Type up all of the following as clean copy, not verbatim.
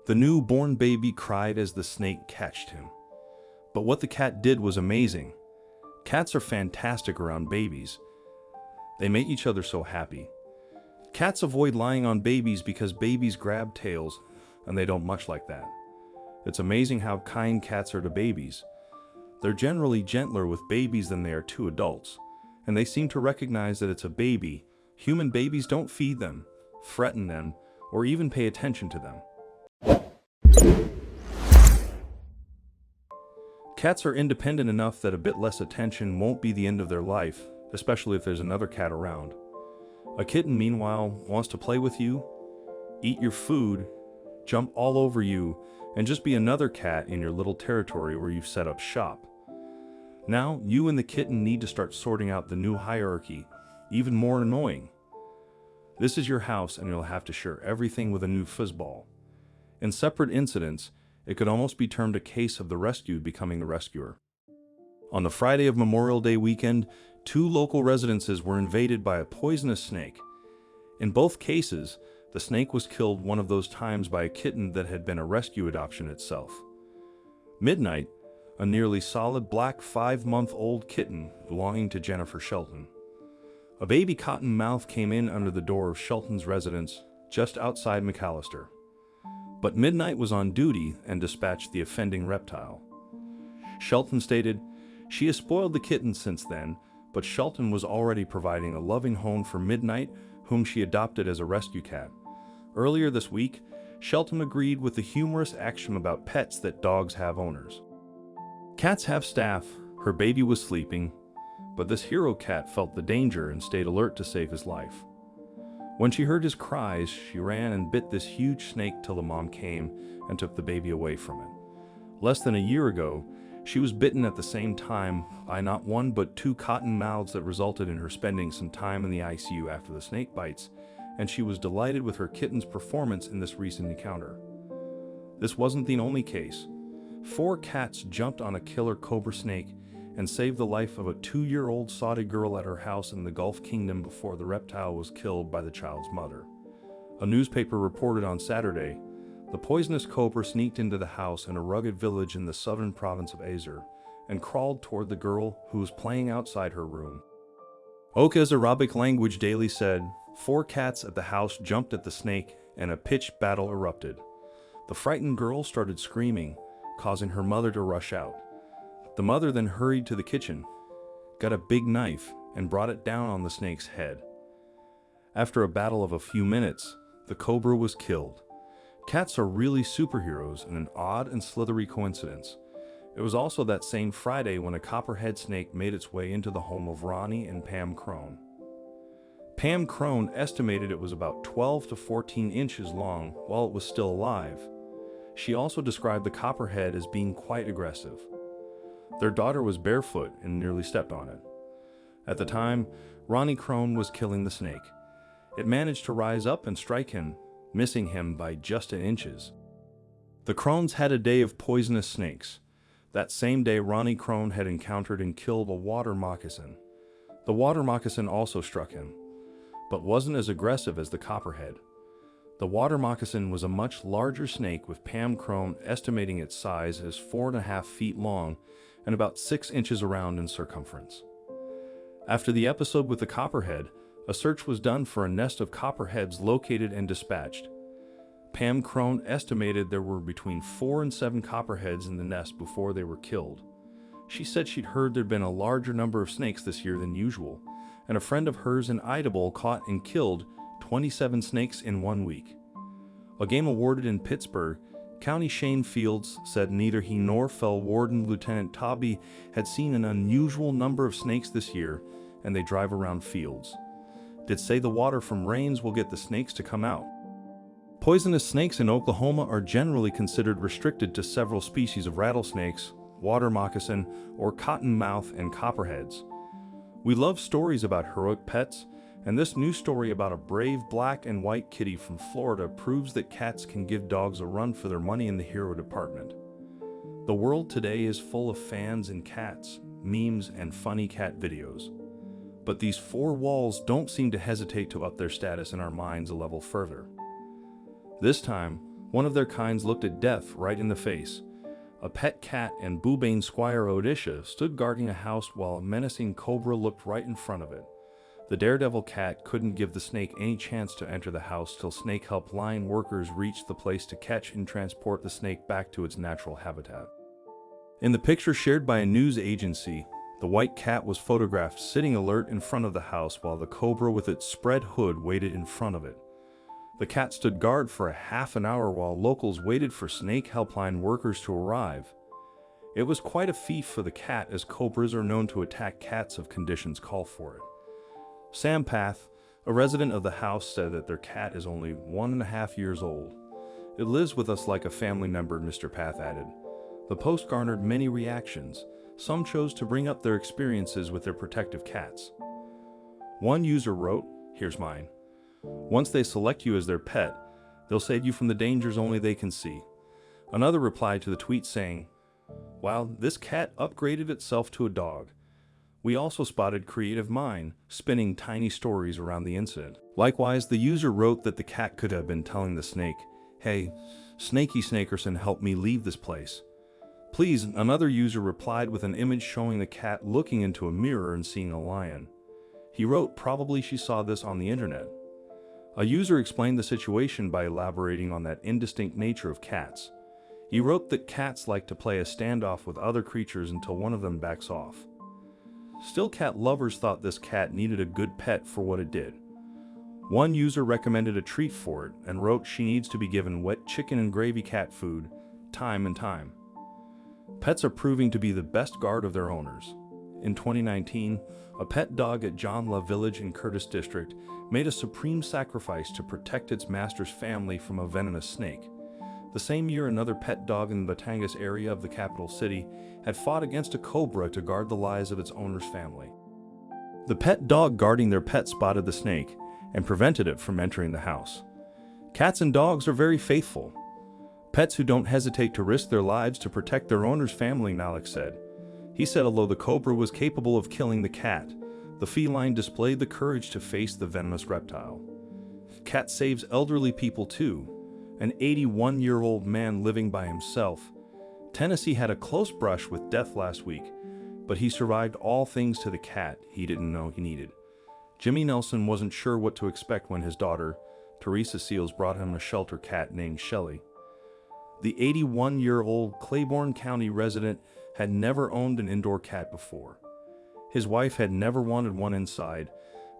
The newborn baby cried as the snake catched him. But what the cat did was amazing. Cats are fantastic around babies. They make each other so happy. Cats avoid lying on babies because babies grab tails, and they don't much like that. It's amazing how kind cats are to babies. They're generally gentler with babies than they are to adults, and they seem to recognize that it's a baby. Human babies don't feed them, threaten them, or even pay attention to them. Cats are independent enough that a bit less attention won't be the end of their life, especially if there's another cat around. A kitten, meanwhile, wants to play with you, eat your food, jump all over you, and just be another cat in your little territory where you've set up shop. Now, you and the kitten need to start sorting out the new hierarchy, even more annoying. This is your house and you'll have to share everything with a new fuzzball. In separate incidents, it could almost be termed a case of the rescued becoming the rescuer. On the Friday of Memorial Day weekend, 2 local residences were invaded by a poisonous snake. In both cases, the snake was killed one of those times by a kitten that had been a rescue adoption itself. Midnight, a nearly solid black 5-month-old kitten belonging to Jennifer Shelton. A baby cottonmouth came in under the door of Shelton's residence just outside McAllister. But Midnight was on duty and dispatched the offending reptile. Shelton stated, "She has spoiled the kitten since then, but Shelton was already providing a loving home for Midnight, whom she adopted as a rescue cat. Earlier this week, Shelton agreed with the humorous axiom about pets that dogs have owners. Cats have staff, her baby was sleeping, but this hero cat felt the danger and stayed alert to save his life. When she heard his cries, she ran and bit this huge snake till the mom came and took the baby away from it. Less than a year ago, she was bitten at the same time by not one but 2 cottonmouths that resulted in her spending some time in the ICU after the snake bites, and she was delighted with her kitten's performance in this recent encounter. This wasn't the only case. 4 cats jumped on a killer cobra snake and saved the life of a 2-year-old Saudi girl at her house in the Gulf Kingdom before the reptile was killed by the child's mother. A newspaper reported on Saturday, the poisonous cobra sneaked into the house in a rugged village in the southern province of Azur and crawled toward the girl who was playing outside her room. Oka's Arabic language daily said, 4 cats at the house jumped at the snake and a pitched battle erupted. The frightened girl started screaming, causing her mother to rush out. The mother then hurried to the kitchen, got a big knife, and brought it down on the snake's head. After a battle of a few minutes, the cobra was killed. Cats are really superheroes in an odd and slithery coincidence. It was also that same Friday when a copperhead snake made its way into the home of Ronnie and Pam Crone. Pam Crone estimated it was about 12 to 14 inches long while it was still alive. She also described the copperhead as being quite aggressive. Their daughter was barefoot and nearly stepped on it. At the time, Ronnie Crone was killing the snake. It managed to rise up and strike him, missing him by just an inches. The Crones had a day of poisonous snakes. That same day, Ronnie Crone had encountered and killed a water moccasin. The water moccasin also struck him, but wasn't as aggressive as the copperhead. The water moccasin was a much larger snake, with Pam Crone estimating its size as 4.5 feet long and about 6 inches around in circumference. After the episode with the copperhead, a search was done for a nest of copperheads located and dispatched. Pam Crone estimated there were between 4 and 7 copperheads in the nest before they were killed. She said she'd heard there'd been a larger number of snakes this year than usual, and a friend of hers in Idaho caught and killed 27 snakes in 1 week. A game awarded in Pittsburgh, County Shane Fields said neither he nor fellow warden Lieutenant Tobby had seen an unusual number of snakes this year, and they drive around fields. Did say the water from rains will get the snakes to come out. Poisonous snakes in Oklahoma are generally considered restricted to several species of rattlesnakes, water moccasin, or cottonmouth and copperheads. We love stories about heroic pets, and this new story about a brave black and white kitty from Florida proves that cats can give dogs a run for their money in the hero department. The world today is full of fans and cats, memes, and funny cat videos. But these 4 walls don't seem to hesitate to up their status in our minds a level further. This time, One of their kinds looked at death right in the face. A pet cat and Bubane Squire Odisha stood guarding a house while a menacing cobra looked right in front of it. The daredevil cat couldn't give the snake any chance to enter the house till snake helpline workers reached the place to catch and transport the snake back to its natural habitat. In the picture shared by a news agency, the white cat was photographed sitting alert in front of the house while the cobra with its spread hood waited in front of it. The cat stood guard for a half an hour while locals waited for snake helpline workers to arrive. It was quite a feat for the cat, as cobras are known to attack cats if conditions call for it. Sam Path, a resident of the house, said that their cat is only 1.5 years old. "It lives with us like a family member," Mr. Path added. The post garnered many reactions. Some chose to bring up their experiences with their protective cats. One user wrote, "Here's mine. Once they select you as their pet, they'll save you from the dangers only they can see." Another replied to the tweet saying, "Wow, this cat upgraded itself to a dog." We also spotted Creative Mind spinning tiny stories around the incident. Likewise, the user wrote that the cat could have been telling the snake, "Hey, Snakey Snakerson, help me leave this place." "Please," another user replied with an image showing the cat looking into a mirror and seeing a lion. He wrote, "Probably she saw this on the internet." A user explained the situation by elaborating on that indistinct nature of cats. He wrote that cats like to play a standoff with other creatures until one of them backs off. Still, cat lovers thought this cat needed a good pet for what it did. One user recommended a treat for it and wrote she needs to be given wet chicken and gravy cat food, time and time. Pets are proving to be the best guard of their owners. In 2019, a pet dog at John La Village in Curtis District made a supreme sacrifice to protect its master's family from a venomous snake. The same year, another pet dog in the Batangas area of the capital city had fought against a cobra to guard the lives of its owner's family. The pet dog guarding their pet spotted the snake and prevented it from entering the house. Cats and dogs are very faithful. Pets who don't hesitate to risk their lives to protect their owner's family, Malik said. He said although the cobra was capable of killing the cat, the feline displayed the courage to face the venomous reptile. Cat saves elderly people too. An 81-year-old man living by himself. Tennessee had a close brush with death last week, but he survived all things to the cat he didn't know he needed. Jimmy Nelson wasn't sure what to expect when his daughter, Teresa Seals, brought him a shelter cat named Shelly. The 81-year-old Claiborne County resident had never owned an indoor cat before. His wife had never wanted one inside,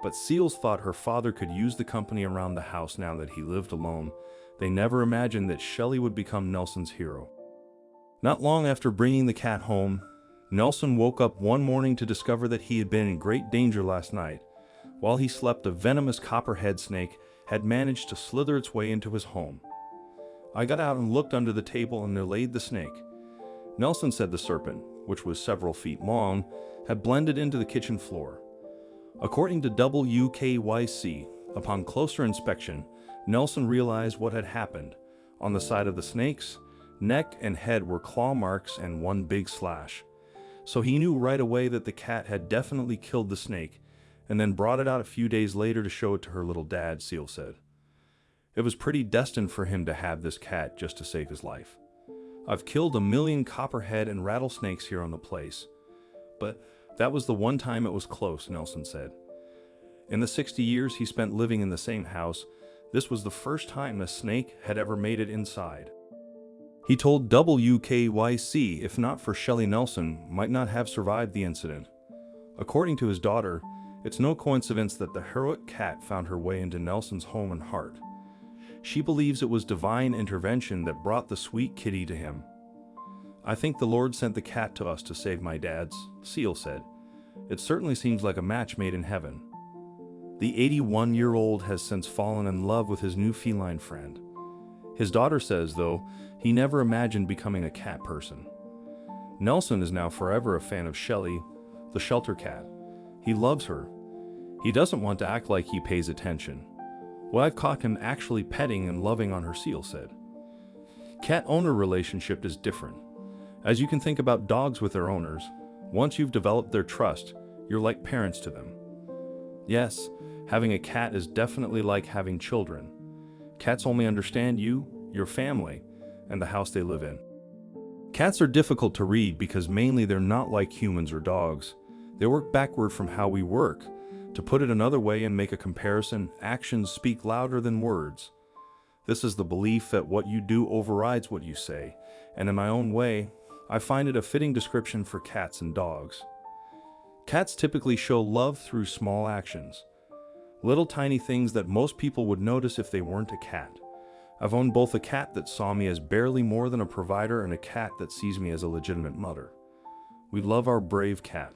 but Seals thought her father could use the company around the house now that he lived alone. They never imagined that Shelly would become Nelson's hero. Not long after bringing the cat home, Nelson woke up one morning to discover that he had been in great danger last night. While he slept, a venomous copperhead snake had managed to slither its way into his home. "I got out and looked under the table, and there laid the snake." Nelson said the serpent, which was several feet long, had blended into the kitchen floor. According to WKYC, upon closer inspection, Nelson realized what had happened. On the side of the snake's neck and head were claw marks and one big slash. So he knew right away that the cat had definitely killed the snake, and then brought it out a few days later to show it to her little dad, Seal said. It was pretty destined for him to have this cat just to save his life. "I've killed 1 million copperhead and rattlesnakes here on the place, but that was the one time it was close," Nelson said. In the 60 years he spent living in the same house, this was the first time a snake had ever made it inside. He told WKYC if not for Shelly, Nelson might not have survived the incident. According to his daughter, it's no coincidence that the heroic cat found her way into Nelson's home and heart. She believes it was divine intervention that brought the sweet kitty to him. "I think the Lord sent the cat to us to save my dad's," Seal said. "It certainly seems like a match made in heaven." The 81-year-old has since fallen in love with his new feline friend. His daughter says, though, he never imagined becoming a cat person. Nelson is now forever a fan of Shelly, the shelter cat. He loves her. He doesn't want to act like he pays attention. "Well, I've caught him actually petting and loving on her," Seal said. Cat-owner relationship is different. As you can think about dogs with their owners, once you've developed their trust, you're like parents to them. Yes, having a cat is definitely like having children. Cats only understand you, your family, and the house they live in. Cats are difficult to read because mainly they're not like humans or dogs. They work backward from how we work. To put it another way and make a comparison, actions speak louder than words. This is the belief that what you do overrides what you say, and in my own way, I find it a fitting description for cats and dogs. Cats typically show love through small actions. Little tiny things that most people would notice if they weren't a cat. I've owned both a cat that saw me as barely more than a provider and a cat that sees me as a legitimate mother. We love our brave cat.